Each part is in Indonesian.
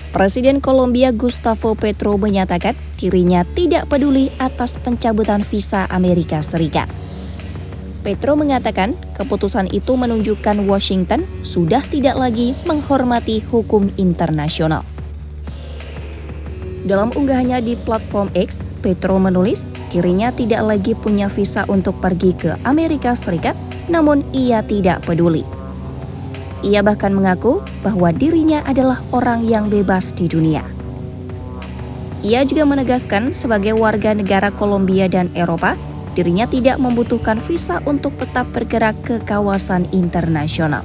Presiden Kolombia Gustavo Petro menyatakan dirinya tidak peduli atas pencabutan visa Amerika Serikat. Petro mengatakan keputusan itu menunjukkan Washington sudah tidak lagi menghormati hukum internasional. Dalam unggahannya di platform X, Petro menulis dirinya tidak lagi punya visa untuk pergi ke Amerika Serikat, namun ia tidak peduli. Ia bahkan mengaku bahwa dirinya adalah orang yang bebas di dunia. Ia juga menegaskan sebagai warga negara Kolombia dan Eropa, dirinya tidak membutuhkan visa untuk tetap bergerak ke kawasan internasional.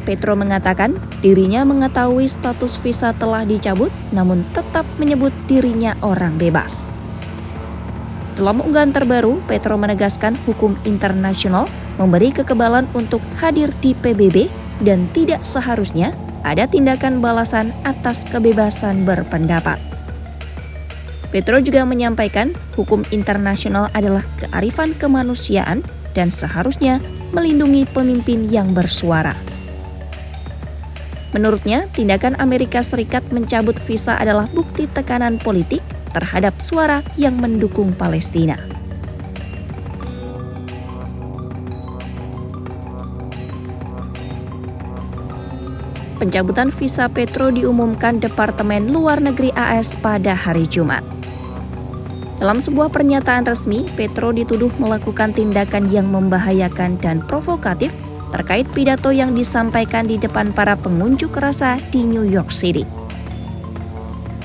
Petro mengatakan dirinya mengetahui status visa telah dicabut, namun tetap menyebut dirinya orang bebas. Dalam unggahan terbaru, Petro menegaskan hukum internasional memberi kekebalan untuk hadir di PBB dan tidak seharusnya ada tindakan balasan atas kebebasan berpendapat. Petro juga menyampaikan hukum internasional adalah kearifan kemanusiaan dan seharusnya melindungi pemimpin yang bersuara. Menurutnya, tindakan Amerika Serikat mencabut visa adalah bukti tekanan politik terhadap suara yang mendukung Palestina. Pencabutan visa Petro diumumkan Departemen Luar Negeri AS pada hari Jumat. Dalam sebuah pernyataan resmi, Petro dituduh melakukan tindakan yang membahayakan dan provokatif terkait pidato yang disampaikan di depan para pengunjuk rasa di New York City.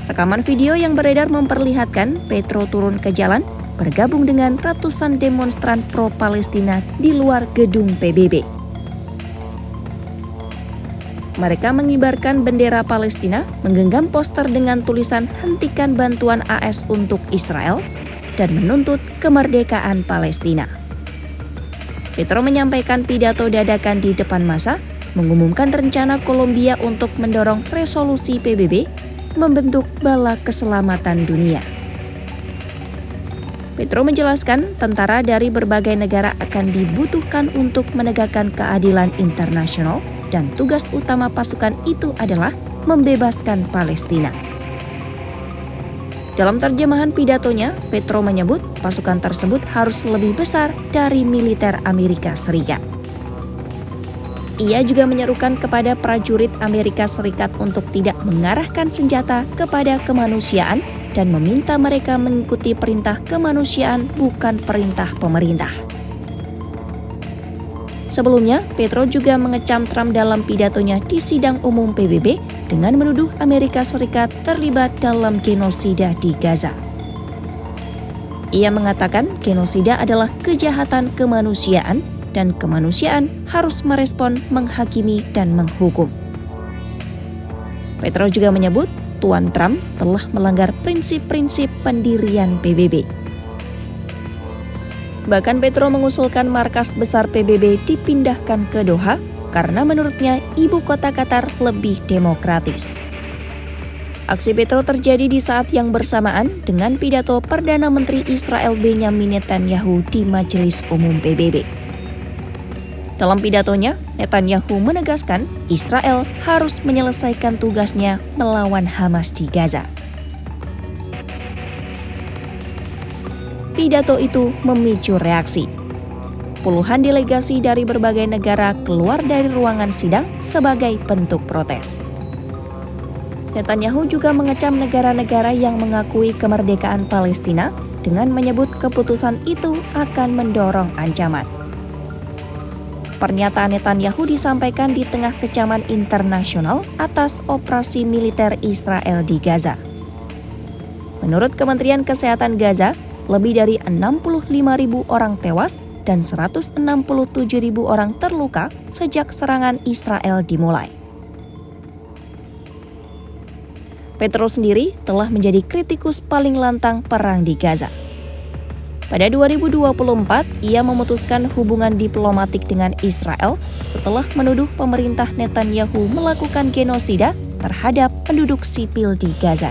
Rekaman video yang beredar memperlihatkan Petro turun ke jalan bergabung dengan ratusan demonstran pro-Palestina di luar gedung PBB. Mereka mengibarkan bendera Palestina, menggenggam poster dengan tulisan "Hentikan bantuan AS untuk Israel" dan menuntut kemerdekaan Palestina. Petro menyampaikan pidato dadakan di depan massa, mengumumkan rencana Kolombia untuk mendorong resolusi PBB, membentuk Bala Keselamatan Dunia. Petro menjelaskan tentara dari berbagai negara akan dibutuhkan untuk menegakkan keadilan internasional dan tugas utama pasukan itu adalah membebaskan Palestina. Dalam terjemahan pidatonya, Petro menyebut pasukan tersebut harus lebih besar dari militer Amerika Serikat. Ia juga menyerukan kepada prajurit Amerika Serikat untuk tidak mengarahkan senjata kepada kemanusiaan dan meminta mereka mengikuti perintah kemanusiaan, bukan perintah pemerintah. Sebelumnya, Petro juga mengecam Trump dalam pidatonya di sidang umum PBB dengan menuduh Amerika Serikat terlibat dalam genosida di Gaza. Ia mengatakan genosida adalah kejahatan kemanusiaan dan kemanusiaan harus merespon, menghakimi, dan menghukum. Petro juga menyebut Tuan Trump telah melanggar prinsip-prinsip pendirian PBB. Bahkan Petro mengusulkan markas besar PBB dipindahkan ke Doha karena menurutnya ibu kota Qatar lebih demokratis. Aksi Petro terjadi di saat yang bersamaan dengan pidato Perdana Menteri Israel Benjamin Netanyahu di Majelis Umum PBB. Dalam pidatonya, Netanyahu menegaskan Israel harus menyelesaikan tugasnya melawan Hamas di Gaza. Pidato itu memicu reaksi. Puluhan delegasi dari berbagai negara keluar dari ruangan sidang sebagai bentuk protes. Netanyahu juga mengecam negara-negara yang mengakui kemerdekaan Palestina dengan menyebut keputusan itu akan mendorong ancaman. Pernyataan Netanyahu disampaikan di tengah kecaman internasional atas operasi militer Israel di Gaza. Menurut Kementerian Kesehatan Gaza, lebih dari 65.000 orang tewas dan 167.000 orang terluka sejak serangan Israel dimulai. Petro sendiri telah menjadi kritikus paling lantang perang di Gaza. Pada 2024, ia memutuskan hubungan diplomatik dengan Israel setelah menuduh pemerintah Netanyahu melakukan genosida terhadap penduduk sipil di Gaza.